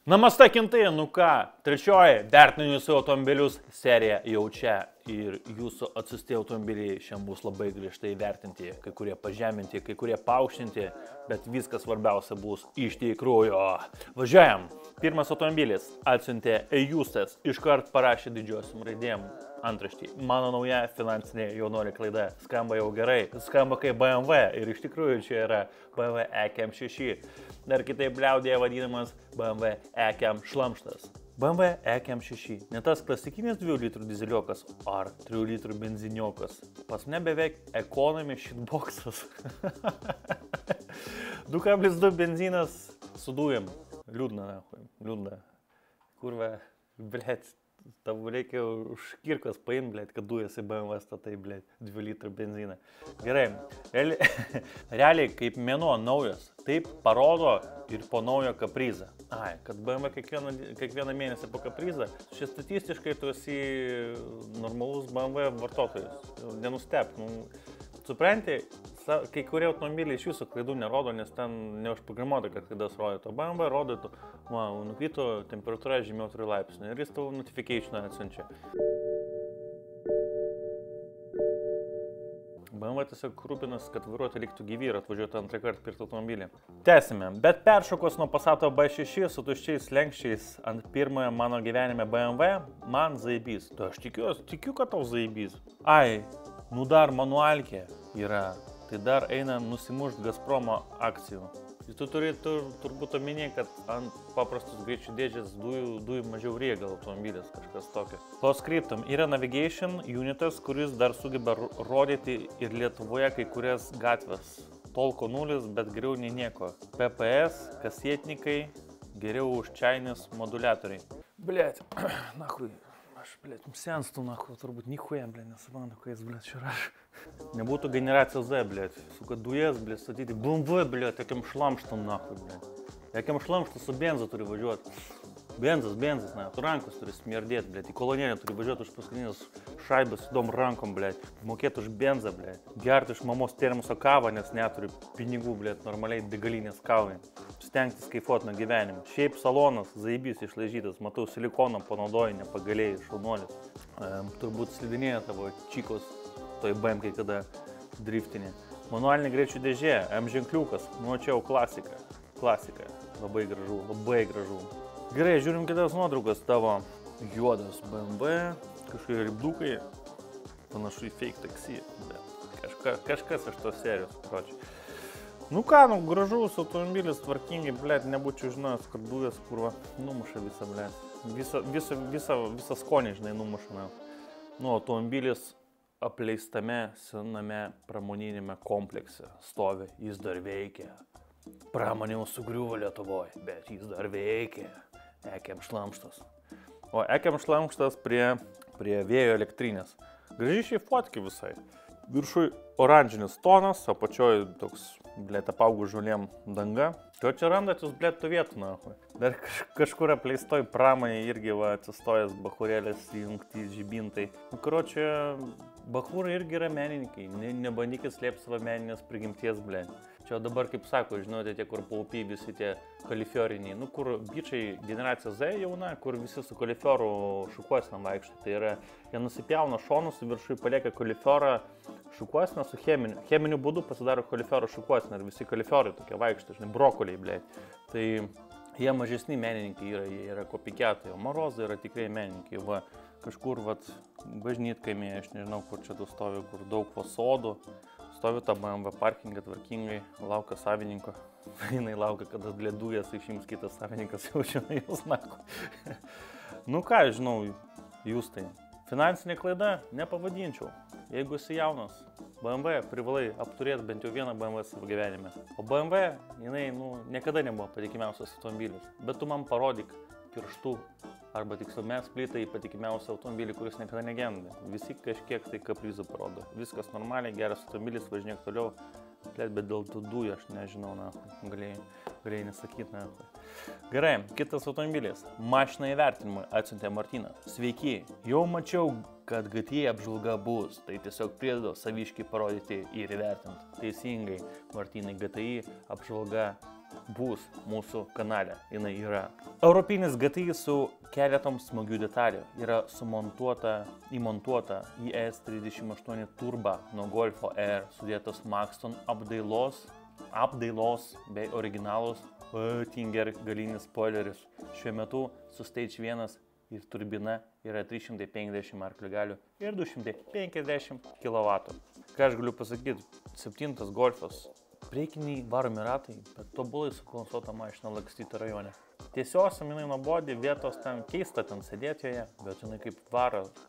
Namaste kintai, nu ką, trečioji vertinu jūsų automobilius serija jau čia ir jūsų atsiusti automobiliai šiandien bus labai griežtai vertinti, kai kurie pažeminti, kai kurie paaukštinti, bet viskas svarbiausia bus iš tikrųjų. Važiuojam. Pirmas automobilis atsiuntė Justas, iškart parašė didžiosiom raidėm antraštį. Mano nauja finansinė jaunuolė klaida. Skamba jau gerai, skamba kaip BMW ir iš tikrųjų čia yra BMW EKM6. Dar kitaip liaudėje vadinamas BMW EKM šlamštas. BMW EKM6. Ne tas klasikinis 2 litrų dizeliokas ar 3 litrų benziniokas. Pas mane beveik economy shitboxas. 2,2 benzinas su dujom. Liūdna, liūdna. Kurva, blėt. Tau reikia už kirkos paimti, blėt, kad dujas į BMW statai, blėt, 2 litrų benziną. Gerai, realiai kaip mėnuo naujas, taip parodo ir po naujo kaprizą. Kad BMW kiekvieną mėnesį po kaprizą, šis statistiškai tu esi normalus BMW vartotojas. Nenustep, supranti, kai kurie automobiliai iš jūsų klaidų nerodo, nes ten neužprogramuota, kad klaidas rodytų. BMW rodytų, nukrito temperatūra žemiau 3 laipsnių ir jis tau notificationą atsiunčia. BMW tiesiog rūpinas, kad vairuotojai liktų gyvi ir atvažiuotų antrą kartą pirkti automobilį. Tęsime, bet peršokos nuo Passato B6 su tuščiais lenkščiais ant pirmojo mano gyvenime BMW, man zaibys. Tu aš tikiu, kad tau zaibys. Dar manualkė yra. Tai dar eina nusimušt Gazpromo akcijų. Tu turi turbūt omenyje, kad ant paprastus greičių dėžės dujų mažiau ryja gal automobilis, kažkas tokio. Postscriptum yra navigation unitas, kuris dar sugeba rodyti ir Lietuvoje kai kurias gatves. Tolko 0, bet geriau nei nieko. PPS, kasetnikai, geriau už Chinese moduliatoriai. Blėt, nahui. Aš, blėt, senstu, nahui, turbūt nichuja, blėt, nesuprantu, kai jis, blėt, čia rašo. Nebūtų generacijos Z, blėt, suka dujas, blėt, statyti BMW, blėt, jokiam šlamštam, nahui, blėt. Jokiam šlamštam su benzu turi važiuoti. Benzas, na, tu rankos turi smerdėti, blėt, į kolonėlę turi važiuoti už paskutinės šaibės su dom rankom, blėt, mokėti už benzą, blėt, gerti iš mamos termoso kavą, nes neturi pinigų, blėt, normaliai degalinės kavai. Stengtis kaifuot nuo gyvenimo. Šiaip salonas, zaibys išlaižytas, matau silikoną panaudoji, nepagaliai, šaunuolis. Turbūt slidinėja tavo čikos toj BMW, kada driftinė. Manualinė greičių dėžė, M ženkliukas, čia jau klasika. Labai gražu. Gerai, žiūrim kitas nuotraukas tavo. Juodas BMW, kažkokie ribdukai, panašu į fake taxi, bet kažkas iš tos serijos, pročiai. Nu ką, gražus automobilis, tvarkingai, blėt, nebūčiau žinojęs, kad dujas, kurva, numuša visą, blėt. Visą skonį, žinai, numuša. Automobilis apleistame sename pramoninėme komplekse stovi, jis dar veikia. Pramonė jau sugriuvo Lietuvoje, bet jis dar veikia. EKM šlamštas. O EKM šlamštas prie vėjo elektrinės. Gražiai šiai fotki visai. Viršui oranžinis tonas, apačioj toks, blėt, apaugų žolėm danga. Ko čia randat jūs, blėt, tų vietų, nahui? Dar kažkur apleistoj pramonė irgi atsistojęs bachūrėlės įjungti žibintai. Karočią, bachūrai irgi yra menininkai. Nebandykit slėpti savo meninės prigimties, blėt. Čia dabar, kaip sako, žinote, tie, kur paupy visi tie kalifioriniai, kur bičiai generacija Z jauna, kur visi su kalifioru šukuosina vaikšto. Tai yra, jie nusipjauna šonus, viršui palieka kalifiorą šukuosina su cheminiu. Cheminiu būdu pasidaro kalifioro šukuosina ir visi kalifiorai tokie vaikšto, žinai, brokoliai, blėt. Tai jie mažesni menininkai yra, jie yra kopiketai, o Marozai yra tikrai menininkai. Va, kažkur, bažnytkaimėje, aš nežinau, kur čia tu stovi, kur daug fasodų. Stovi tą BMW parkingą tvarkingai, laukia savininko. Jinai laukia, kada dujas išims kitas savininkas, jau žinai, jūs nako. Nu ką, žinau, jūs tai. Finansinė klaida nepavadinčiau. Jeigu esi jaunas, BMW privalai apturėti bent jau vieną BMW savo gyvenime. O BMW, jinai, niekada nebuvo patikimiausias automobilis. Bet tu man parodyk pirštų. Arba tiksliau mes plytai patikimiausią automobilį, kuris niekada negenda. Visi kažkiek tai kaprizų parodo. Viskas normaliai, geras automobilis, važinėk toliau. Bet dėl tų dujų aš nežinau, galėjai nesakyti, Gerai, kitas automobilis. Mašiną įvertinimui atsiuntė Martynas. Sveiki, jau mačiau, kad GTI apžvalga bus. Tai tiesiog priedo saviškai parodyti ir įvertinti. Teisingai, Martynai, GTI apžvalga bus mūsų kanale. Jinai yra. Europinis GTI su keletom smagių detalių. Yra įmontuota ES38 turba nuo Golfo R, sudėtos Maxton apdailos bei originalus Tinger galinis spoileris. Šiuo metu su Stage 1 ir turbina yra 350 arklių galių ir 250 kW. Ką aš galiu pasakyti, 7 Golfas, priekiniai varomi ratai, bet tobulai sukonstruota mašina lakstyti rajone. Tiesiog jinai nuobodi, vietos ten keista ten sėdėti joje, bet jinai kaip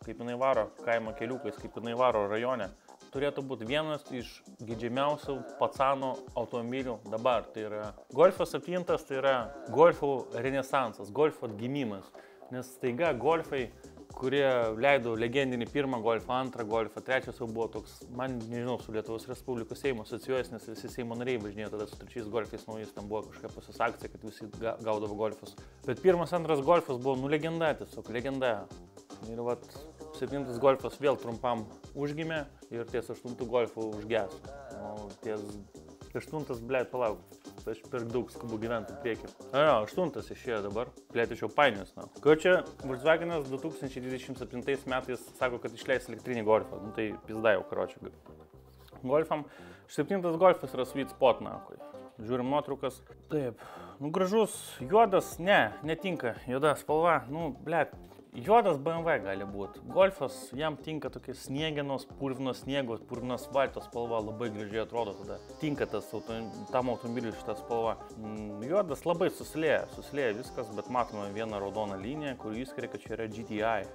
jinai varo kaimo keliukais, kaip jinai varo rajone. Turėtų būti vienas iš geidžiamiausių pacano automobilių dabar. Tai yra Golfas 7, tai yra Golfų renesansas, Golfo atgimimas. Nes staiga Golfai, kurie leido legendinį pirmą Golfą, antrą Golfą, trečias jau buvo toks, man nežinau, su Lietuvos Respublikos Seimo asocijuojas, nes visi Seimo nariai važinėjo tada su 3 Golfais naujais, ten buvo kažkokia pasisakcija, kad visi gaudavo Golfus. Bet pirmas, antras Golfas buvo, legenda, tiesiog legenda. Ir vat 7 Golfas vėl trumpam užgimė ir ties 8 Golfų užges. O ties 8, blėt, palauk. Aš per daug skubu gyventi priekį. 8 išėjo dabar. Blėt, iš jau painius. Čia Volkswagenas 2027 metais sako, kad išleis elektrinį Golfą. Nu tai pizda jau, karočiui. Golfam. 7 Golfas yra sweet spot, Žiūrim nuotraukas. Taip. Gražus. Juodas, netinka. Juoda spalva. Blėt. Juodas BMW gali būti. Golfas, jam tinka tokia sniegenos, purvinos sniegos, purvinos asfalto spalva, labai gražiai atrodo tada. Tinka tam automobiliui šitą spalvą. Juodas labai susilieja viskas, bet matome vieną raudoną liniją, kur įskiria, kad čia yra GTI.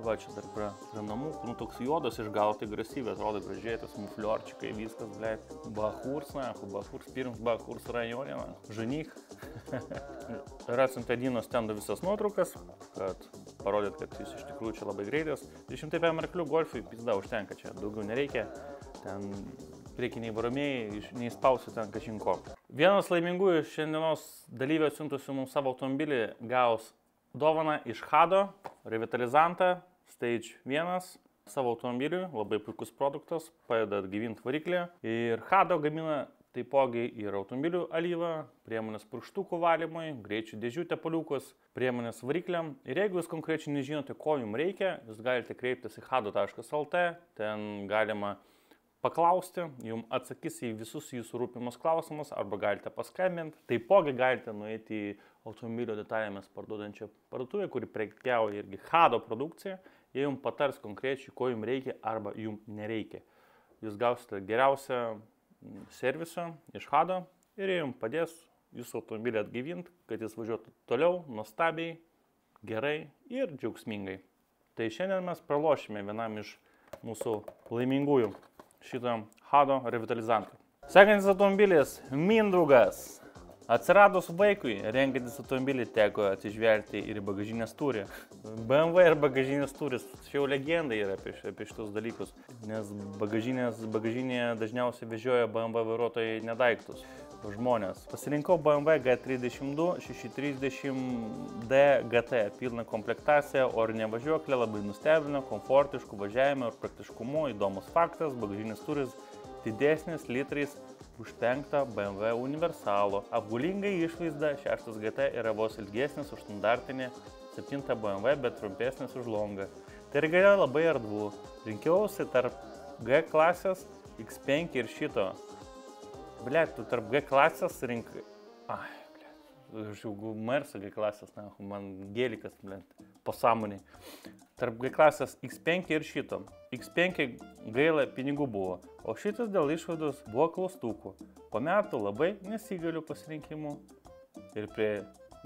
Va, čia dar prie namų, toks juodas išgautai agresyviai, atrodo gražiai, tas mufliorčikai, viskas, blėt. Bahurs, pirms Bahurs rajone, ženych. Rasim Tedino stendo visas nuotraukas, kad parodyt, kad jis iš tikrųjų čia labai greitas. 205 arklių Golfui pizda užtenka čia, daugiau nereikia. Ten priekiniai varomieji, neįspausiu ten kažinko. Vienas laimingųjų šiandienos dalyvių atsiuntusių mums savo automobilį gaus dovaną iš Hado, revitalizantą, Stage 1, savo automobiliui, labai puikus produktas, padeda atgyvinti variklį. Ir Hado gamina taipogi ir automobilių alyvą, priemonės purkštukų valymui, greičių dėžių tepaliukus, priemonės varikliam. Ir jeigu jūs konkrečiai nežinote, ko jums reikia, jūs galite kreiptis į hado.lt, ten galima paklausti, jums atsakys į visus jūsų rūpimus klausimus, arba galite paskambinti. Taipogi galite nueiti į automobilio detalėmis parduodančią parduotuvę, kuri prekiauja irgi Hado produkciją. Jie jums patars konkrečiai, ko jums reikia arba jums nereikia. Jūs gausite geriausią servisą iš Hado ir jums padės jūsų automobilį atgyvinti, kad jis važiuotų toliau, nuostabiai, gerai ir džiaugsmingai. Tai šiandien mes pralošime vienam iš mūsų laimingųjų šitą Hado revitalizantą. Sekantis automobilis Mindaugas. Atsiradus vaikui, renkantis automobilį, teko atsižvelgti ir į bagažinės tūrį. BMW ir bagažinės tūris, čia jau legenda yra apie šitus dalykus, nes bagažinėje dažniausiai vežioja BMW vairuotojai nedaiktus, žmonės. Pasirinkau BMW G32 630D GT, pilną komplektaciją, orinė važiuoklė, labai nustebino, komfortiškų važiavimo ir praktiškumu, įdomus faktas, bagažinės tūris didesnis litrais už 5 BMW universalo. Apgulingai išvaizda 6 GT yra vos ilgesnis už standartinį 7 BMW, bet trumpesnis už longą. Tai irgi labai erdvu. Rinkiausi tarp G klasės, X5 ir šito. Blet, tu tarp G klasės rinkai... Aš jau Merso G klasės, man gėlikas, pasąmoniai. Tarp G klasės X5 ir šito. X5 gaila pinigų buvo, o šitas dėl išvados buvo klaustukų. Po metų labai nesigaliu pasirinkimų ir prie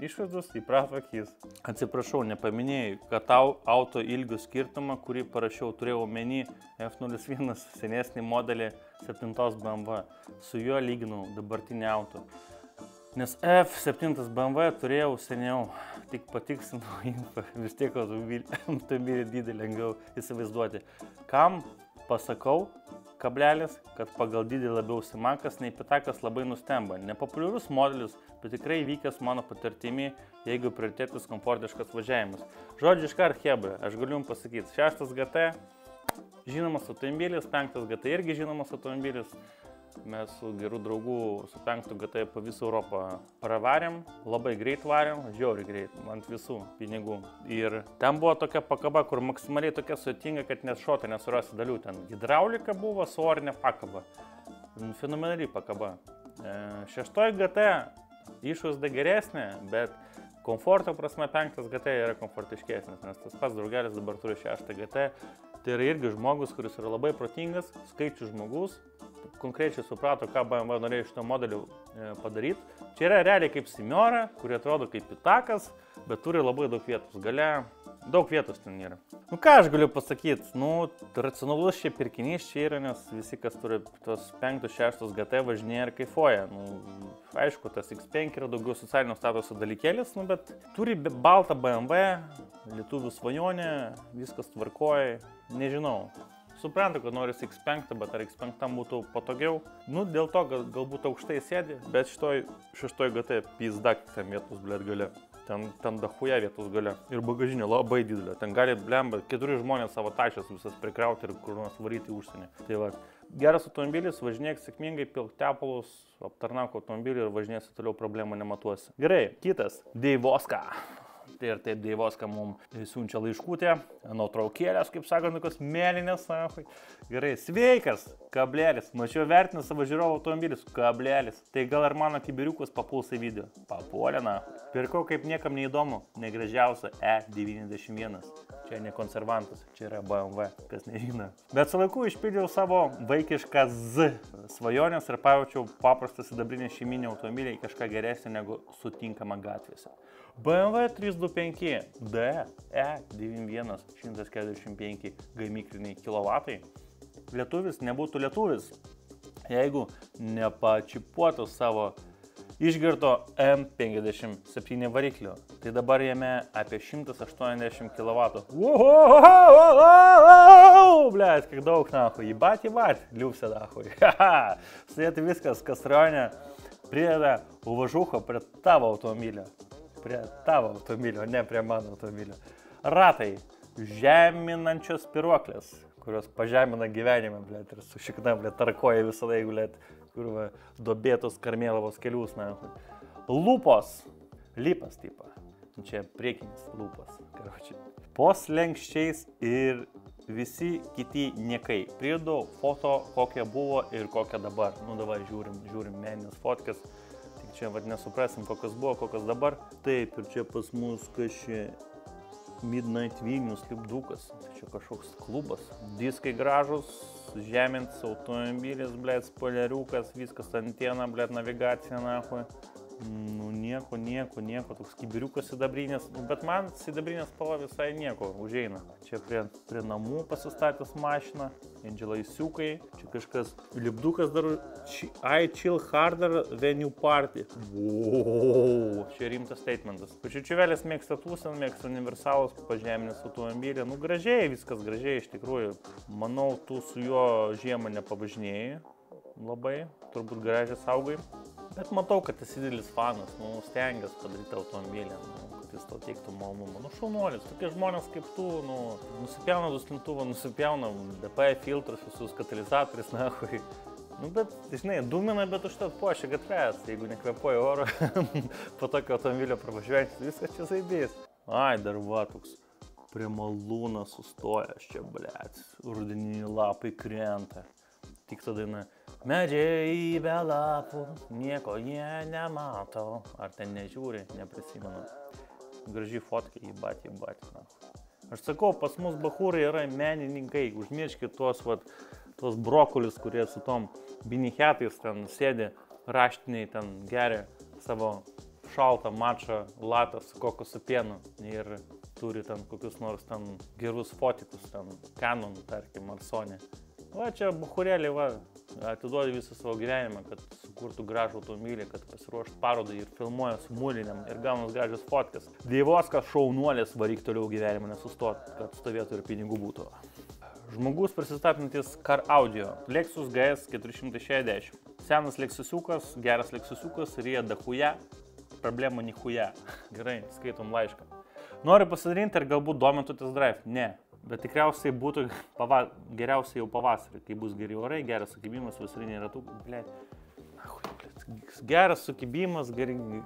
išvados įprato akis. Atsiprašau, nepaminėjau, kad auto ilgių skirtumą, kurį parašiau, turėjau omeny F01 senesnį modelį 7 BMW. Su juo lyginau dabartinį auto. Nes F7 BMW turėjau seniau, tik patiksinu infą, vis tiek automobilį didelį lengviau įsivaizduoti. Kam pasakau, kablelis, kad pagal dydį labiau simakas, nei pitakas labai nustemba. Nepopuliarus modelis, bet tikrai vykęs mano patirtimi, jeigu prioritetis komfortiškas važiavimas. Žodžiu, iškart hebra, aš galiu jums pasakyti, 6 GT, žinomas automobilis, 5 GT irgi žinomas automobilis. mes su geru draugu su 5 GT po visą Europą pravarėm, labai greit varėm, žiauriai greit, ant visų pinigų. Ir ten buvo tokia pakaba, kur maksimaliai tokia sudėtinga, kad net šotai nesurasi dalių. Ten hidraulika buvo, svorinė pakaba. Fenomenali pakaba. 6 GT išvaizda geresnė, bet komforto prasme 5 GT yra komfortiškesnis, nes tas pats draugelis dabar turi 6 GT. Tai yra irgi žmogus, kuris yra labai protingas, skaičių žmogus, konkrečiai suprato, ką BMW norėjo šito modeliu padaryti. Čia yra realiai kaip Simiora, kuri atrodo kaip Pitakas, bet turi labai daug vietos gale. Daug vietos ten yra. Nu ką aš galiu pasakyti, racionalus šie pirkinys čia yra, nes visi, kas turi tos 5-6 GT važinėja ir kaifuoja. Aišku, tas X5 yra daugiau socialinio statuso dalykėlis, bet turi baltą BMW, lietuvių svajonė, viskas tvarkoja, nežinau. Suprantu, kad norisi X5, bet ar X5 būtų patogiau. Dėl to galbūt aukštai sėdi, bet šitoj 6 GT pizdak ten vietos, blėt, gale. Ten dahuja vietos gale. Ir bagažinė labai didelė. Ten gali, blemba, 4 žmonės savo tašės visas prikrauti ir kur nors varyti į užsienį. Tai va, geras automobilis, važinėk sėkmingai, pilk tepalus, aptarnauk automobilį ir važinėsi toliau, problemų nematuosi. Gerai, kitas. Deivoska. Tai ir taip Deivoska mums siunčia laiškutę, nuotraukėlės, kaip sakant, tokios mėlynės. Gerai, sveikas, kablelis. Mačiau vertinę savo žiūrovų automobilius, kablelis. Tai gal ir mano kibiriukus papuls į video. Papuolė, na. Pirkau kaip niekam neįdomu, negražiausia E91. Čia ne konservantas, čia yra BMW, kas nežino. Bet su laiku išpildžiau savo vaikišką Z svajonės ir pajaučiau paprastą sidabrinį šeiminį automobilį kažką geresnį negu sutinkama gatvėse. BMW 325 D E91 145 gamykliniai kilovatai. Lietuvis nebūtų lietuvis, jeigu nepačipuotų savo išgirto M57 variklio. Tai dabar jame apie 180 kW. Blet, kiek daug, nahui. Įbat, liūpsia, nahui. Sudėti viskas, kas rajonė prideda uvažucho prie tavo automobilio. Prie tavo automobilio, ne prie mano automobilio. Ratai. Žeminančios spiruoklės, kurios pažemina gyvenimą, blet, ir su šikna, blet, tarkoja visą laiką, blet, kur va, dobėtos Karmėlavos kelius, na. Lūpos. Lipas, tipo. Čia priekinis lūpas. Karočiui. Po slenkščiais ir visi kiti niekai. Pridau foto, kokia buvo ir kokia dabar. Dabar žiūrim meninės fotkės. Tik čia, vad, nesuprasim, kokios buvo, kokios dabar. Taip, ir čia pas mus kažkai Midnight Vilnius lipdukas. Čia kažkoks klubas. Diskai gražus, žemins automobilis, blėt, spoileriukas, viskas antena, blėt, navigacija, nahui. Nieko, toks kibiriukas sidabrinės, bet man sidabrinės spalva visai nieko užeina. Čia prie namų pasistatęs mašiną, Angelaisiukai, čia kažkas lipdukas dar, I chill harder than you party. Wow, čia rimtas statementas. Pačiučiuvelis mėgsta tūsen, mėgsta universalus, pažeminės automobilį. Gražiai, viskas gražiai iš tikrųjų. Manau, tu su juo žiemą nepavažinėjai labai, turbūt garaže saugai. Bet matau, kad esi didelis fanas, stengiasi padaryti automobilį, kad jis tau teiktų malonumą. Šaunuolis, tokie žmonės kaip tu, nusipjauna duslintuvą, nusipjauna DP filtrus, visus katalizatorius, nahui. Bet, žinai, dūmina, bet užtat puošia gatves, jeigu nekvepuoja oro, po tokio automobilio pravažiuojant, viskas čia zaibės. Ai, dar va, toks prie malūno sustojęs čia, blėt, rudeniniai lapai krenta. Tik ta daina. Medžiai be lapų, nieko jie nemato. Ar ten nežiūri, neprisimenu. Graži fotka, įbat. Aš sakau, pas mus bachūrai yra menininkai. Užmirškit tuos brokolius, kurie su tom binichetais ten sėdi, raštiniai ten geria savo šaltą mačą latą su kokosu pienu. Ir turi ten kokius nors ten gerus fotikus, ten Canon, tarkim, ar Sony. Va čia bachūrėliai, va, atiduodi visą savo gyvenimą, kad sukurtų gražų automobilį, kad pasiruoštų parodai ir filmuoja su muliniam ir gaunas gražios fotkės. Deivoska šaunuolis, varyk toliau gyvenimą nesustot, kad stovėtų ir pinigų būtų. Žmogus prisistatantis Car Audio, Lexus GS 460. Senas Lexusiukas, geras Lexusiukas, ir jie dahuja, problema nihuja. Gerai, skaitom laišką. Noriu pasidalinti ir galbūt domintų test drive. Ne. Bet tikriausiai būtų geriausiai jau pavasarį, kai bus geri orai, geras sukibimas, vasariniai ratukų, blėt. Geras sukibimas,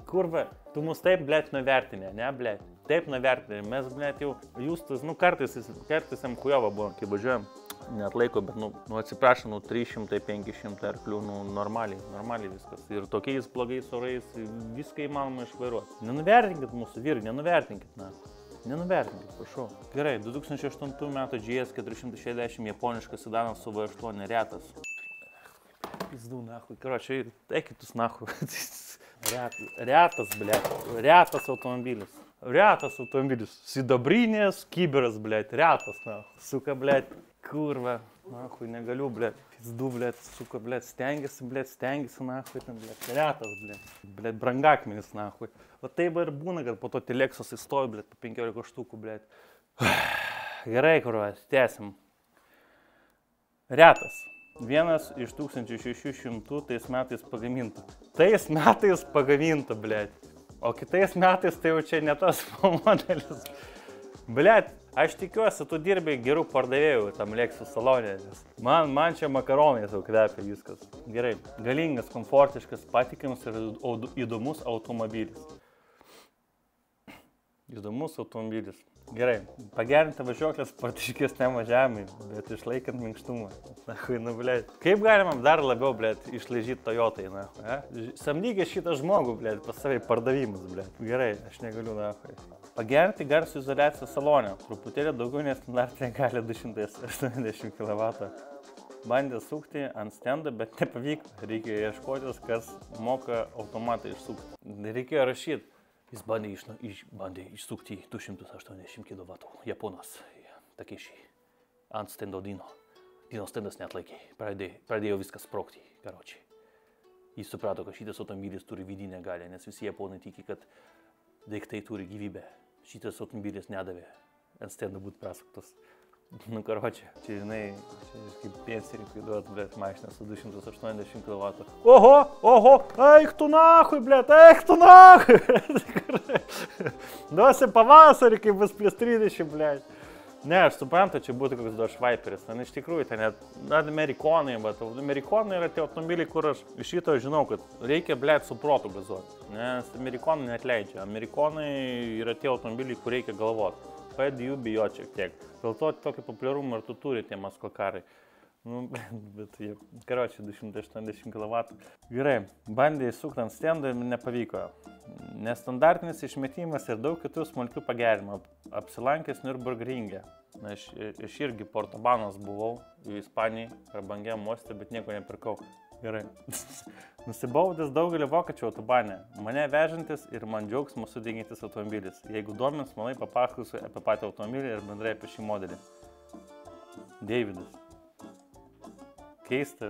kurva, tu mus taip, blėt, nuvertinė, ne, blėt. Taip nuvertinė, mes, blėt, jau jūstas, kartais jam kujova buvo, kai važiuojam, net laiko, bet, atsiprašau, 300-500 arklių, normaliai viskas. Ir tokiais blogais orais viską įmanoma išvairuoti. Nenuvertinkit mūsų vyrai, nenuvertinkit, na. Nenuvertinkit, prašau. Gerai, 2008 metų GS 460 japoniškas sedanas su V8 retas. Pizdu, nahui, karočiui, eikitus nahui. Retas, blėt, retas automobilis. Retas automobilis. Sidabrinės, kiberas, blėt, retas, nahui. Suka, blėt, kurva, nahui, negaliu, blėt. Pizdu, blėt, suka, blėt, stengiasi, nahui, ten, blėt, retas, blėt. Blėt, brangakmenis, nahui. O taip ir būna, kad po to Teleksas įstoja, blėt, po 15 štukų, blėt. Gerai, kurva, tęsim. Retas. Vienas iš 1600 tais metais pagaminta. Tais metais pagaminta, blėt. O kitais metais tai jau čia ne tas modelis. Blėt, aš tikiuosi, tu dirbai gerų pardavėjų tam Lexus salonė. Man čia makaronais jau kvepia viskas. Gerai, galingas, komfortiškas, patikimas ir įdomus automobilis. Įdomus automobilis. Gerai, pagerinti važiuoklės spartiškesniam važiavimui, bet išlaikant minkštumą. Blėt. Kaip galima dar labiau, blėt, išlaižyti Toyotai, Samdykė šitą žmogų, blėt, pas savai pardavimus, blėt. Gerai, aš negaliu, Pagerinti garso izoliaciją salone. Truputėlį daugiau nestandartinė gali 280 kW. Bandė sukti ant stendo, bet nepavyko. Reikėjo ieškotis, kas moka automatą išsukti. Reikėjo rašyti. Jis bandė išsukti 280 kW. Japonas, takešiai. Ant stendo Dino. Dino stendas neatlaikė. Pradėjo viskas sprogti, karočiai. Jis suprato, kad šitas automobilis turi vidinę galią, nes visi japonai tiki, kad daiktai turi gyvybę. Šitas automobilis nedavė ant stendo būt prasuktas. Karočiai, čia žinai, kaip pensininkui duot, blėt, mašiną su 280 kW. Oho, eik tu nahui, blėt, eik tu nahui. Duosi pavasarį, kai bus plus 30, blėt. Ne, aš suprantu, čia būtų koks Dodge Viperis. Iš tikrųjų, ten net amerikonai, bet amerikonai yra tie automobiliai, kur aš iš šito žinau, kad reikia, blėt, su protu gazuoti. Nes amerikonai neatleidžia. Amerikonai yra tie automobiliai, kur reikia galvoti. Pradėjau bijoti šiek tiek. Dėl to tokį populiarumą ir tu turi tie maskokarai. Bet jie, karočiai, 280 kW. Gerai, bandė įsukti ant stendo ir nepavyko. Nestandartinis išmetimas ir daug kitų smulkių pagerinimų. Apsilankęs Nürburgringe. Aš irgi Portobanos buvau, Ispanijai, prabangiam uoste, bet nieko nepirkau. Gerai. Nusibaudęs daugelį vokiečių autobane. Mane vežantis ir man džiaugsmo sudėgintis automobilis. Jeigu domins, manai papasakosiu apie patį automobilį ir bendrai apie šį modelį. Davidas. Keista,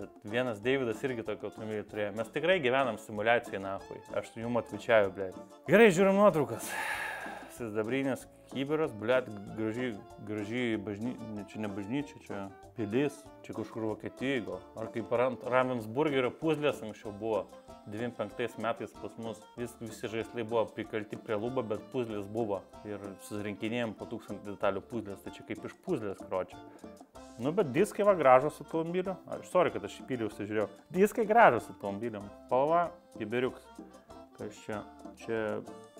bet vienas Davidas irgi tokį automobilį turėjo. Mes tikrai gyvenam simuliacijai, nahui. Aš jum atvičiaju, blėt. Gerai, žiūrim nuotraukas. Sidabrinės kiberas, blėt, gražiai bažnyčia, čia ne bažnyčia, čia pilis, čia kažkur Vokietijai gal. Ar kaip Ravensburgerio puzlės anksčiau buvo. 95 metais pas mus visi žaislai buvo prikalti prie lubą, bet puzlės buvo. Ir susirinkinėjom po 1000 detalių puzlės, tai čia kaip iš puzlės kročia. Bet diskai va gražus automobilio. Sorry, kad aš į pilį užsižiūrėjau. Diskai gražus automobiliam. Spalva, kiberiuks. Kas čia?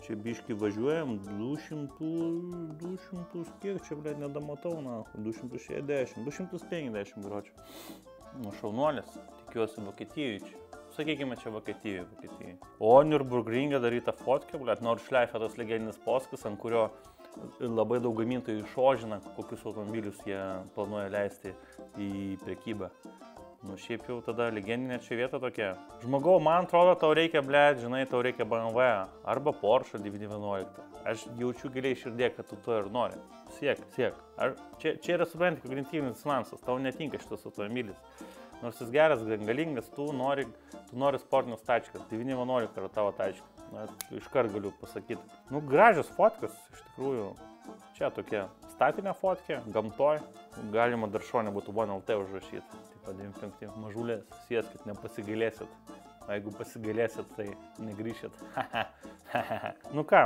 Čia biški važiuojam 200, kiek čia, blėt, nedamatau, 260, 250 gročių. Šaunuolis, tikiuosi Vokietijai čia. Sakykime, čia Vokietijai. O Nürburgringe daryta fotkė, blėt, Nordschleife tas legendinis poskas, ant kurio labai daug gamintojų išožina, kokius automobilius jie planuoja leisti į prekybą. Šiaip jau tada legendinė čia vieta tokia. Žmogau, man atrodo, tau reikia, blėt, žinai, tau reikia BMW arba Porsche 911. Aš jaučiu giliai širdė, kad tu to ir nori. Siek. Čia yra, supranti, kognityvinis disonansas, tau netinka šitas automobilis. Nors jis geras, galingas, tu nori sportinius tačkas. 911 yra tavo tačkas. Iškart galiu pasakyti. Gražios fotkas, iš tikrųjų. Čia tokia statinė fotkė, gamtoj. Galima dar šonė būtų 1LT užrašyti. Taip, 25 mažulės, sieskit, nepasigailėsit. O jeigu pasigailėsit, tai negrįšit. Ką,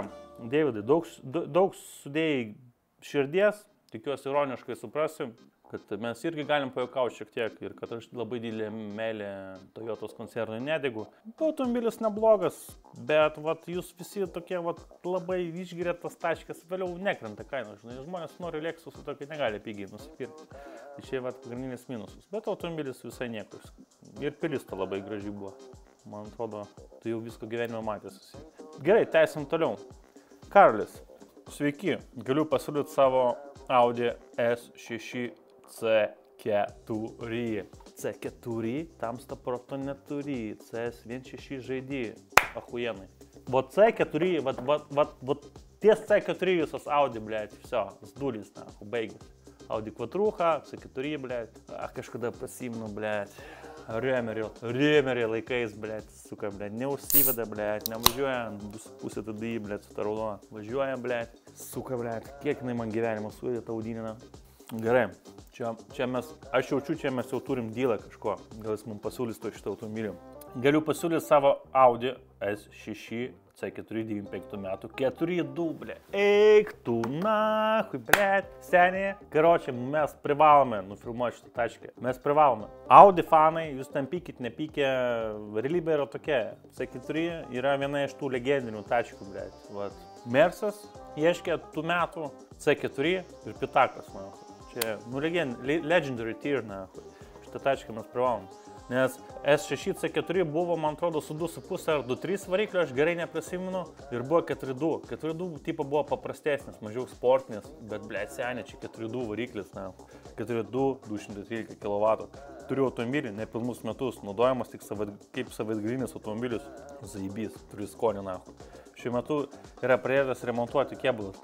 Davidai, daug sudėjai širdies, tikiuosi ironiškai suprasiu, kad mes irgi galim pajuokauti šiek tiek ir kad aš labai didelė meilė Toyotos koncernui nedegu. Automobilis neblogas, bet vat, jūs visi tokie vat, labai išgirėt tas taškas, vėliau nekrenta kainos. Žmonės nori Lexusų, tokį negali pigiai nusipirkti. Tai čia vat, pagrindinis minusus. Bet automobilis visai niekus. Ir pilis to labai gražiai buvo. Man atrodo, tu jau visko gyvenime matėsi. Gerai, tęsim toliau. Karolis, sveiki. Galiu pasiūlyti savo Audi S6 C4. C4, tamsta proto neturi. CS16 žaidį. Achujenai. Вот C4, вот ties C4 visas Audi, blėt. Все, sdūlis, baigis. Audi kvadrucha, C4, blėt. Kažkada pasimnu, blėt. Rėmerį laikais, blėt, suka, blėt. Neužsiveda, blėt. Nevažiuoja 2,5 TDI, blėt, su ta raudona. Važiuoja, blėt. Suka, blėt. Kiek jinai man gyvenimo suėdė tą Audinę. Gerai, čia mes, aš jaučiu, čia mes jau turim dylą kažko, gal jis mums pasiūlys to šitą automobilį. Galiu pasiūlyti savo Audi S6 C4 95 metų 4.2, ble. Eik tu nahui, ble, seniai. Karočią, mes privalome nufilmuoti šitą taškę. Mes privalome. Audi fanai, jūs ten pykit, nepykė, realybė yra tokia. C4 yra viena iš tų legendinių taškų, ble. Mersas ieškė tų metų C4 ir Pitakas, na. Čia, legendary tier, na. Šitą tašką mes privalom. Nes S6 C4 buvo, man atrodo, su 2,5 ar 2,3 variklio, aš gerai neprisimenu, ir buvo 4.2. 4.2 tipo buvo paprastesnis, mažiau sportinis, bet, blėt, senė, čia 4.2 variklis, na. 4.2, 213 kW. Turiu automobilį, nepilnus metus, naudojamas tik kaip savaitgalinis automobilis. Zaibys, turiu skonį, na. Šiuo metu yra pradėtas remontuoti kėbulas.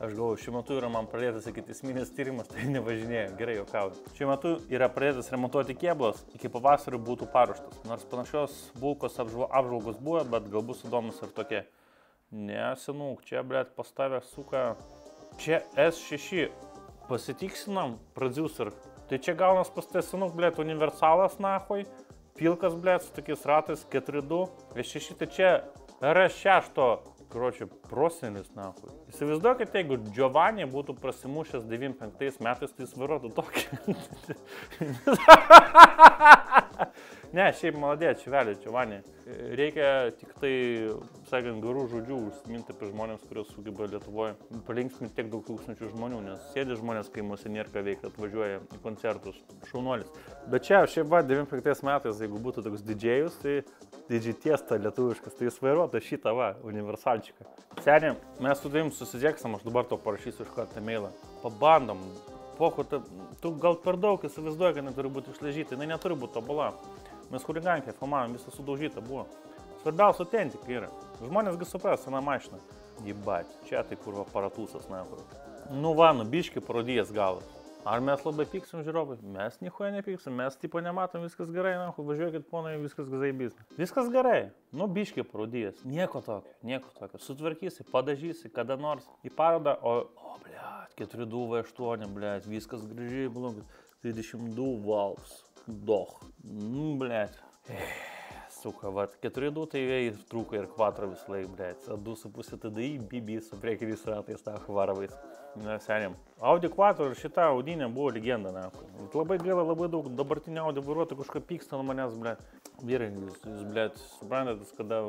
Aš galvoju, šiuo metu yra man pradėtas ikiteisminis tyrimas, tai nevažinėju, gerai juokauju. Šiuo metu yra pradėtas remontuoti kėbulas, iki pavasario būtų paruoštas. Nors panašios bulkos apžvalgos buvo, bet galbūt įdomus ir tokie. Ne, senuk, čia, blėt, pastavę suka. Čia S6, pasitiksinam, producer. Tai čia gaunas pas tai senuk, blėt, universalas, nahui. Pilkas, blėt, su tokiais ratais, 4.2. S6, tai čia RS6. Karočią, prosenis, nahui. Įsivaizduokite, jeigu Giovanni būtų prasimušęs 95 metais, tai jis vairuotų tokį. Ne, šiaip maladėt, čivelė, Giovanni. Reikia tik tai, sakant, gerų žodžių užsiminti apie žmonėms, kurios sugeba Lietuvoje palinksminti tiek daug tūkstančių žmonių, nes sėdi žmonės kaimuose, nėra ką veikti, atvažiuoja į koncertus, šaunuolis. Bet čia, šiaip va, 95 metais, jeigu būtų toks didžėjus, tai didžiai tiesta lietuviškas, tai jis vairuotų šitą va, universalčiką. Seniai, mes su tavim susisieksim, aš dabar to parašysiu iš kartą mailą. Pabandom. Poku, tu gal per daug įsivaizduoji, kad neturi būti išlaižyta, jinai neturi būti tobula. Mes huligankė filmavom, visą sudaužyta buvo. Svarbiausia autentika yra. Žmonėsgi supras, sena mašina. Jibat, čia tai kur aparatusas, na. Nu va, biški parodijas galas. Ar mes labai pyksim žiūrovai? Mes nieko nepyksim, mes tipo nematom, viskas gerai, na, važiuokit ponai, viskas zaibys. Viskas gerai, nu biški parodijas. Nieko tokio. Sutvarkysi, padažysi, kada nors į parodą, o blėt, 4.2 V8, blėt, viskas gražiai, blogis. 22 valvs. Doch. Blėt. Suka, vat. 4.2 tai trūko ir 4 vis laik, blėt. 2,5 TDI, BB su priekiniais ratais, na, varavais. Na, seniam. Audi 4 ir šita Audinė buvo legenda, na. Labai gaila, labai daug dabartinio Audi vairuotojų kažką pyksta nuo manęs, blėt. Vyrai, jūs, blėt, suprantat, kada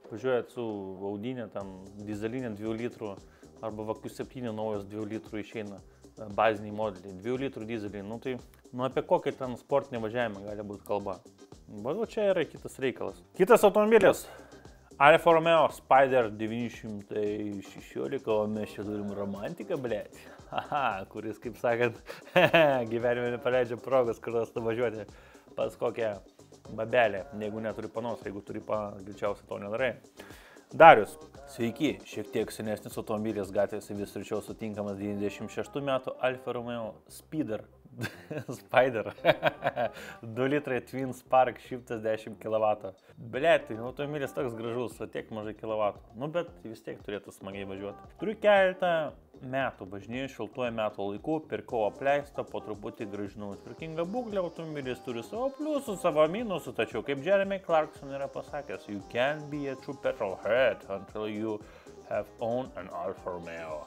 važiuojat su Audinė, tam dizelinė 2 litrų, arba Q7 naujas 2 litrų išeina. Baziniai modeliai, 2 litrų dizeliai, nu tai, apie kokį ten sportinį važiavimą gali būti kalba. Bet čia yra kitas reikalas. Kitas automobilis, Alfa Romeo Spider 916, o mes čia turim romantiką, blėt. Haha, kuris, kaip sakant, gyvenime nepaleidžia progos, kurios tu važiuoti pas kokią babelę, jeigu neturi panos, jeigu turi panos, greičiausiai to nedarai. Darius, sveiki, šiek tiek senesnis automobilis gatvėse vis rečiau sutinkamas 96 metų Alfa Romeo Spider 2 litrai Twin Spark 110 kW. Blet, automobilis toks gražus, o tiek mažai kilovatų. Nu, bet vis tiek turėtų smagiai važiuoti. Turiu keletą metų, važinėjau šiltuoju metų laiku, pirkau apleistą, po truputį grąžinau tvarkingą būklę, automobilis turi savo pliusų, savo minusų, tačiau kaip Jeremy Clarkson yra pasakęs, you can be a true petrolhead until you have owned an Alfa Romeo.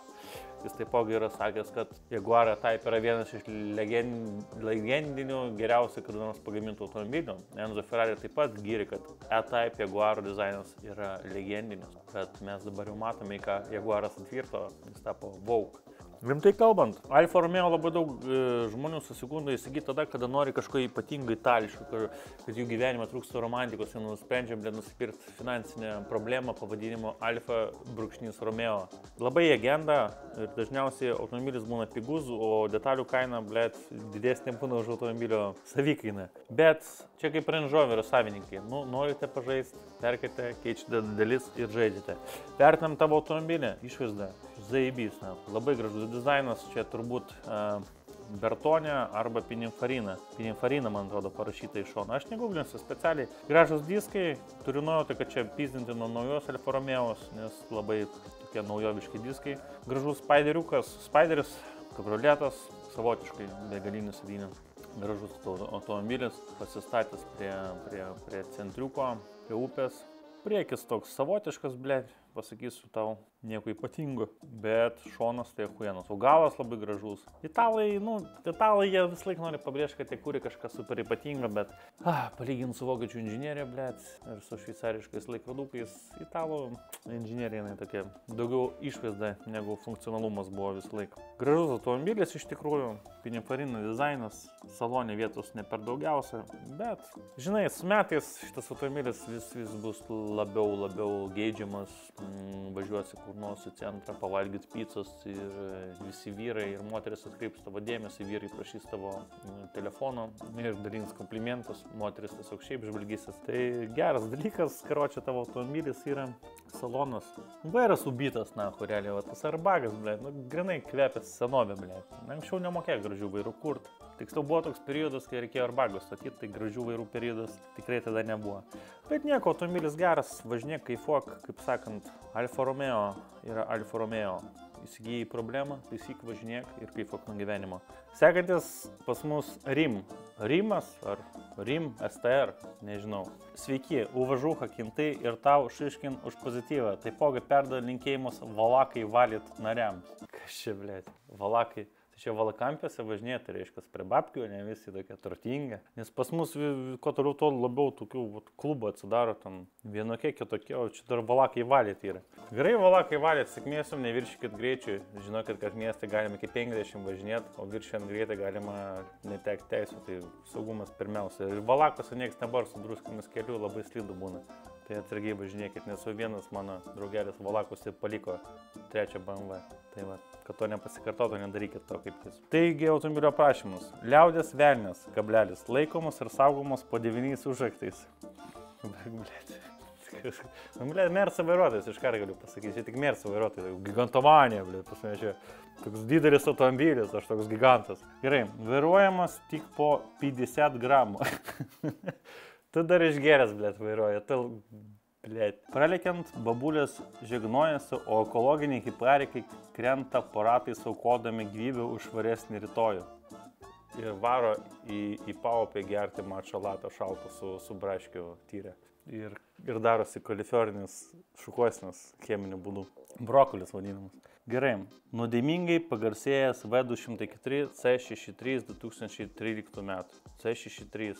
Jis taipogi yra sakęs, kad Jaguar E-Type yra vienas iš legendinių geriausiai kada nors pagamintų automobilių. Enzo Ferrari taip pat gyrė, kad E-Type Jaguaro dizainas yra legendinis, bet mes dabar jau matome, ką Jaguaras atvirto, jis tapo Vogue. Rimtai kalbant, Alfa Romeo labai daug žmonių susigundo įsigyti tada, kada nori kažko ypatingai itališko, kad jų gyvenime trūksta romantikos ir nusprendžia nusipirkti finansinę problemą pavadinimu Alfa-Romeo. Labai jie genda ir dažniausiai automobilis būna pigus, o detalių kaina, didesnė būna už automobilio savikainą. Bet čia kaip Range Roverio savininkai, norite pažaisti, perkite, keičiate dalis ir žaidžiate. Vertinam tavo automobilį, išvaizdą. Zaibys, labai gražus dizainas, čia turbūt Bertonė arba Pininfarina. Pininfarina, man atrodo, parašyta iš šono. Aš neguglinsiu specialiai. Gražus diskai, turiu nuojauti, kad čia pizdinti nuo naujos Alfa Romeos, nes labai tokie naujoviški diskai. Gražus Spyderiukas, Spyderis, kabrioletas, savotiškai begalinis sėdynė. Gražus automobilis, pasistatęs prie centriuko, prie upės. Priekis toks savotiškas, pasakysiu tau, nieko ypatingo, bet šonas tai huienas, o galas labai gražus. Italai jie vis laik nori pabrėžti, kad jie kūrė kažką super ypatingo, bet palyginti su vokiečių inžinierija, ir su šveicariškais laikrodukais, italų inžinierija jinai tokia daugiau išvaizda negu funkcionalumas buvo vis laik. Gražus automobilis iš tikrųjų, Pininfarina dizainas, salone vietos ne per daugiausia, bet žinai, su metais šitas automobilis vis bus labiau geidžiamas, važiuosi kur nors į centrą, pavalgyti pizzos ir visi vyrai ir moteris atkreips tavo dėmesį, vyrai prašys tavo telefono ir dalins komplimentus, moteris tiesiog šiaip žvalgysis. Tai geras dalykas, karočią tavo automobilis yra salonas. Vairas ubytas, realiai, tas arbagas, grinai kvepia senovė, Anksčiau nemokėjo gražių vairų kurti. Tiksliau buvo toks periodas, kai reikėjo arbagus statyti, tai gražių vairų periodas tikrai tada nebuvo. Bet nieko, automobilis geras, važinėk, kaifuok, kaip sakant, Alfa Romeo yra Alfa Romeo. Įsigijai problemą, taisyk, važinėk ir kaifuok nuo gyvenimo. Sekantis pas mus Rim. Rimas ar Rim STR, nežinau. Sveiki, uvažuha kintai ir tau šiškin už pozityvą. Taipogi perda linkėjimus Valakai valyt nariams. Kas čia, Valakai? Čia Valakampėse važinėja, tai reiškia prie babkių, ne visi tokie turtingi. Nes pas mus, kuo toliau, to labiau tokių klubų atsidaro, ten vienokie, kitokie, o čia dar Valakai valyt yra. Gerai, Valakai valyt, sėkmės jums, neviršykit greičiui. Žinokit, kad mieste galima iki 50 važinėti, o viršijant greitį galima netekti teisų, tai saugumas pirmiausia. Ir Valakose nieks nebar su druskimis keliu, labai slidu būna. Tai atsargiai važinėkit, nes vienas mano draugelis Valakuose paliko 3 BMW. Tai va, kad to nepasikartotų, nedarykit to kaip jis. Taigi automobilio aprašymas. Liaudės velnias, kablelis, laikomas ir saugomos po 9 užraktais. Mersa vairuotojas, iš karto galiu pasakyti, čia tik Mersa vairuotojas, gigantomanija, čia toks didelis automobilis, aš toks gigantas. Gerai, vairuojamas tik po 50 gramų. Tu dar išgeręs, vairuoja, Pralekiant, babulės žegnojasi, o ekologiniai hiparikai krenta po ratais aukodami gyvybę už švaresnį rytojų. Ir varo į paupę gerti mačo latą šaltą su braškiu tyrę. Ir darosi kaliforninis šukuosnis cheminiu būdu. Brokolis vadinamas. Gerai, nuodėmingai pagarsėjęs V204 C63 2013 metų. C63.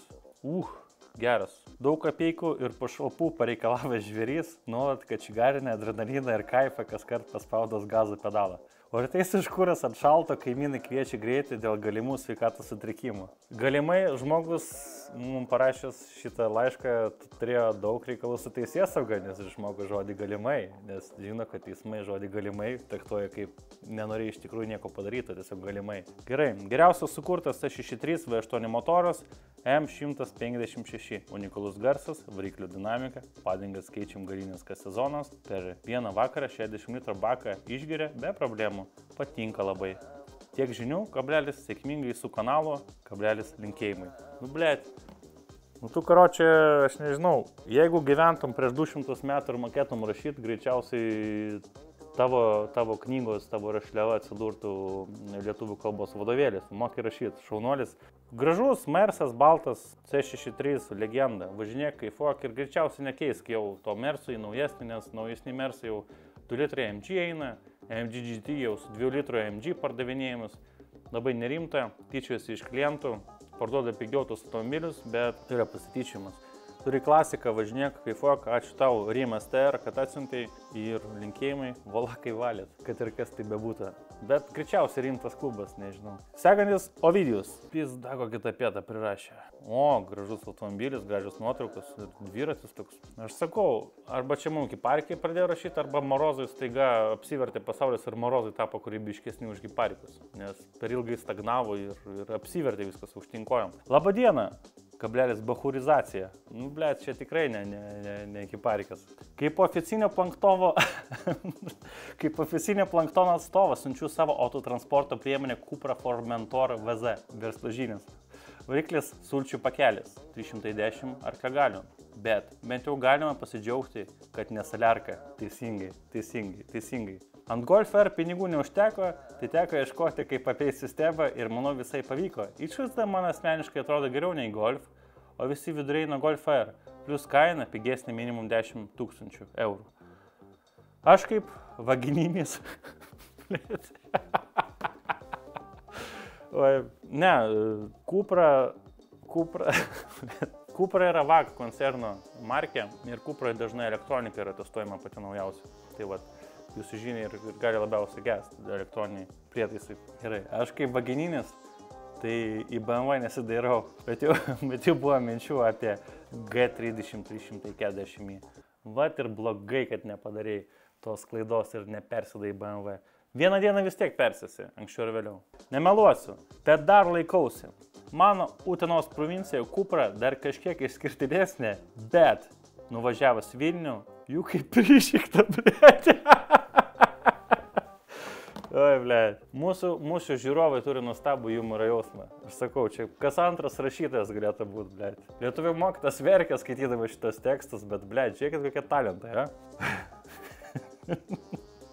Geras. Daug kapeikų ir pašalpų pareikalavęs žvėrys, nuolat kačigarinę adrenaliną ir kaifą kas kart paspaudos gazo pedalą. O rytais iškūręs atšalto, kaimynai kviečia greitį dėl galimų sveikatos sutrikimų. Galimai žmogus mums parašęs šitą laišką turėjo daug reikalų su teisėsauga, nes žmogus žodį galimai, nes žino, kad teismai žodį galimai traktuoja kaip nenorėjo iš tikrųjų nieko padaryti, tiesiog galimai. Gerai, geriausias sukurtas C63 V8 motoras M156. Unikalus garsas, variklių dinamika, padangas keičiam galinės kas sezonas, per vieną vakarą 60 litrų baką išgeria be problemų, patinka labai. Tiek žinių, kablelis, sėkmingai su kanalu, kablelis, linkėjimai. Tu karočią, aš nežinau, jeigu gyventum prieš 200 metų ir mokėtum rašyti, greičiausiai tavo knygos, tavo rašliava atsidurtų lietuvių kalbos vadovėlis, moki rašyti, šaunuolis. Gražus, Mersas, baltas, C63, legenda, važinėk, kaifuok ir greičiausiai nekeisk jau to Mersų į naujesnį, nes naujesnį Mersą jau 2 litrai MG eina, AMG GT jau su 2 litrų AMG pardavinėjimus. Labai nerimta, tyčiasi iš klientų, parduoda pigiau tos automobilius, bet yra pasityčiamas. Turi klasiką, važinėk, kaifuok, ačiū tau, Rimas TR, kad atsiuntei ir linkėjimai, valakai valėt, kad ir kas tai bebūtų. Bet greičiausiai rimtas klubas, nežinau. Sekantis Ovidijus. Pizda kokį tą pietą prirašė. O, gražus automobilis, gražios nuotraukos ir dviratis toks. Aš sakau, arba čia mums Giparkiai pradėjo rašyti, arba Morozai staiga apsivertė pasaulis ir Morozai tapo kūrybiškesni už Giparikus. Nes per ilgai stagnavo ir apsivertė viskas aukštinkojom. Labadiena! Kablelis bahurizacija. Nu, blėt, čia tikrai ne Giparikas. Kaip oficinio planktono atstovas siunčiu savo autotransporto priemonę Cupra Formentor VZ verslo žinias. Variklis sulčių pakelis 310 arkliagalių. Bet bent jau galima pasidžiaugti, kad nesaliarka. Teisingai. Ant Golf R pinigų neužteko, tai teko ieškoti, kaip apeit sistemą ir manau visai pavyko. Išvaizda man asmeniškai atrodo geriau nei Golf, o visi viduriai nuo Golf R, plus kaina pigesnė minimum 10 000 eurų. Aš kaip vagininis. Ne, Cupra yra VAG koncerno markė ir Cupra dažnai elektronika yra testuojama pati naujausia. Tai vat, jūsų žinia ir gali labiausiai gesti elektroniniai prietaisai. Gerai, aš kaip vagininis, tai į BMW nesidairau, bet jau buvo minčių apie G30 340. Vat ir blogai, kad nepadarėjai tos klaidos ir nepersidai į BMW. Vieną dieną vis tiek persisi, anksčiau ir vėliau. Nemeluosiu, bet dar laikausi. Mano Utenos provincija Cupra dar kažkiek išskirtinesnė, bet nuvažiavus Vilnių, jų kaip prišikta, blėt. Oi, blėt. Mūsų žiūrovai turi nuostabų humoro jausmą. Aš sakau, čia kas antras rašytojas galėtų būti, blėt. Lietuvių mokytas verkia skaitydama šitos tekstus, bet, blėt, žiūrėkit kokie talentai, ja?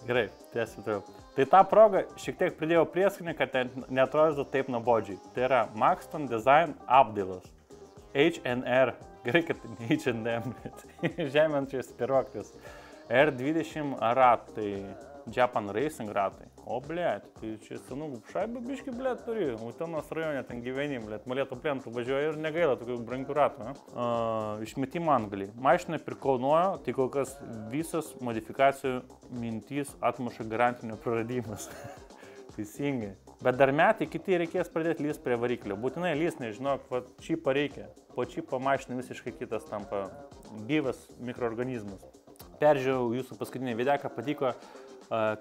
Gerai, tiesiu turiu. Tai tą progą šiek tiek pridėjau prieskonį, kad neatrodytų taip nuobodžiai. Tai yra Maxton Design apdailos. H&R. Gerai, kad ne H&M, bet žeminčiais spiroklis. R20 ratai. Japan Racing ratai. O, blėt, tai čia senų šaibų biški, blėt, turi. Utenos rajone ten gyveni, blėt, Molėtų plentų važiuoja ir negaila tokių brangių ratų. Išmetimo antgaliai. Mašiną pirkau nuojo, tai kol kas visas modifikacijų mintys atmuša garantinio praradimas. Teisingai. Bet dar metai kiti reikės pradėti lyst prie variklio. Būtinai lyst, nežinok, va, čipą reikia. Po čipo mašina visiškai kitas tampa gyvas mikroorganizmas. Peržiūrėjau jūsų paskutinį videką, patiko,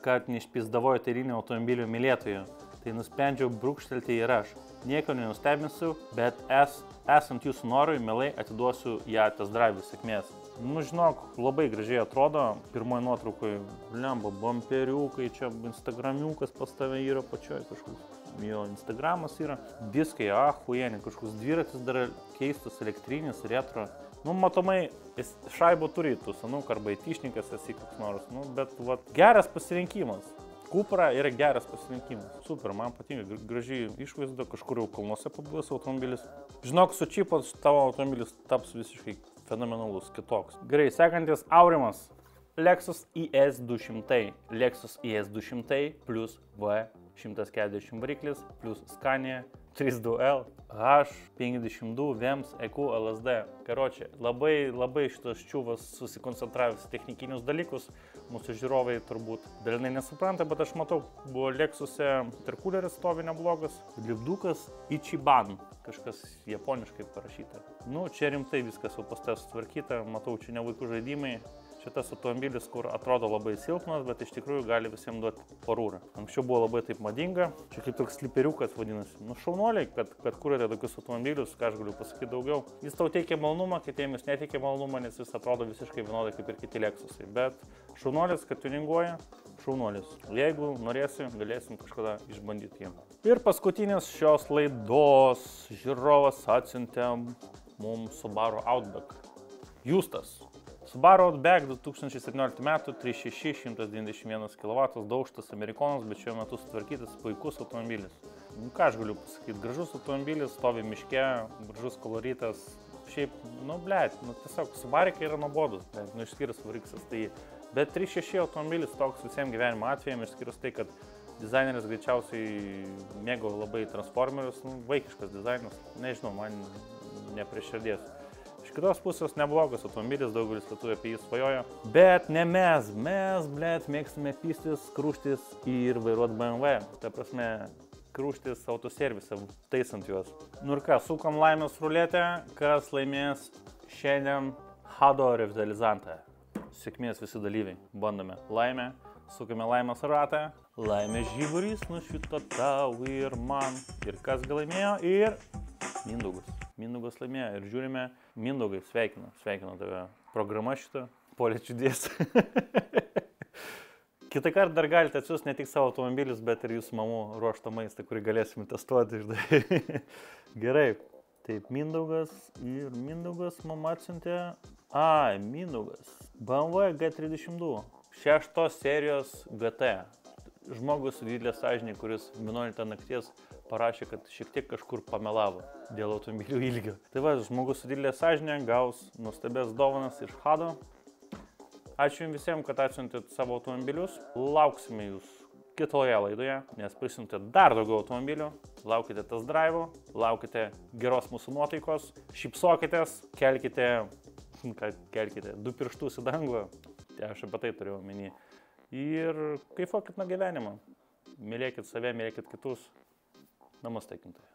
kad neišpizdavoju eilinio automobilių mylėtojų. Tai nusprendžiau brūkštelti ir aš. Nieko nenustebinsiu, bet esant jūsų norui, mielai atiduosiu ją test drive sėkmės. Nu, žinok, labai gražiai atrodo. Pirmoje nuotraukoje, lemba, bumperiukai, čia instagramiukas pas tave yra pačioj kažkoks. Jo Instagramas yra. Diskai, huieni, kažkoks dviratis dar keistas, elektrinis, retro. Nu, matomai, šaibo turi tų senų, arba įtišnikas esi koks nors, nu, bet vat, geras pasirinkimas. Cupra yra geras pasirinkimas. Super, man patinka, gražiai išvaizda, kažkur jau kalnuose pabuvęs automobilis. Žinok, su čipu tavo automobilis taps visiškai fenomenalus, kitoks. Gerai, sekantis Aurimas. Lexus IS 200. Lexus IS 200 plus V140 variklis plus Scania 32L H52 VEMS EQ LSD. Karočią, labai šitas čiūvas susikoncentravęs technikinius dalykus. Mūsų žiūrovai turbūt dalinai nesupranta, bet aš matau, buvo Lexuse interkuleris stovi neblogas. Lipdukas Ichiban. Kažkas japoniškai parašyta. Nu, čia rimtai viskas jau pas sutvarkyta. Matau, čia ne vaikų žaidimai. Šitas automobilis, kur atrodo labai silpnas, bet iš tikrųjų gali visiems duoti parūrą. Anksčiau buvo labai taip madinga, čia kaip toks sliperiukas vadinasi. Nu, šaunuoliai, kad kuriate tokius automobilius, ką aš galiu pasakyti daugiau. Jis tau teikia malonumą, kitiems neteikia malonumą, nes jis atrodo visiškai vienodai kaip ir kiti Lexusai. Bet šaunuolis, kad tuninguoja, šaunuolis. Jeigu norėsi, galėsim kažkada išbandyti jį. Ir paskutinis šios laidos žiūrovas atsiuntė mums Subaru Outback. Justas. Subaru Outback 2017 metų, 3.6, 191 kW, daukštas amerikonas, bet šiuo metu sutvarkytas puikus automobilis. Nu, ką aš galiu pasakyti, gražus automobilis, stovi miške, gražus koloritas. Šiaip, nu, blėt, nu, tiesiog Subarikai yra nuobodus, nu, išskyrus variksas, tai Bet 3.6 automobilis toks visiems gyvenimo atvejams, išskyrus tai, kad dizaineris greičiausiai mėgo labai transformerius, vaikiškas dizainas, nežinau, man ne prie širdies. Iš kitos pusės neblogas automobilis, daugelis lietuvių apie jį svajojo, bet ne mes, blėt, mėgstame pystis, krūštis ir vairuoti BMW, ta prasme, krūštis autoservisą, taisant juos. Nu ir ką, sukom laimės ruletę, kas laimės šiandien Hado revitalizantą. Sėkmės visi dalyviai, bandome laimę, sukame laimės ratą, laimės žiburys nušvito tau ir man. Ir kas gal laimėjo? Ir Mindaugas. Mindaugas laimėjo ir žiūrime, Mindaugai, sveikinu tave. Programa šitą, polėčių dės. Kitą kartą dar galite atsiųsti ne tik savo automobilius, bet ir jūsų mamų ruoštą maistą, kurį galėsime testuoti. Gerai. Taip, Mindaugas ir Mindaugas mama atsiuntė. Mindaugas. BMW G32. 6 serijos GT. Žmogus su didelė sąžinė, kuris 11 nakties parašė, kad šiek tiek kažkur pamelavo dėl automobilių ilgio. Tai va, žmogus su didelė sąžinė gaus nuostabės dovanas iš Hado. Ačiū jums visiems, kad atsiuntėt savo automobilius. Lauksime jūs kitoje laidoje, nes prisiuntėt dar daugiau automobilių. Laukite test drive'o, laukite geros mūsų nuotaikos, šypsokitės, kelkite 2 pirštus į dangų. Aš apie tai turėjau omeny. Ir kaifuokit nuo gyvenimo. Mylėkit save, mylėkit kitus. Namaste, kintai.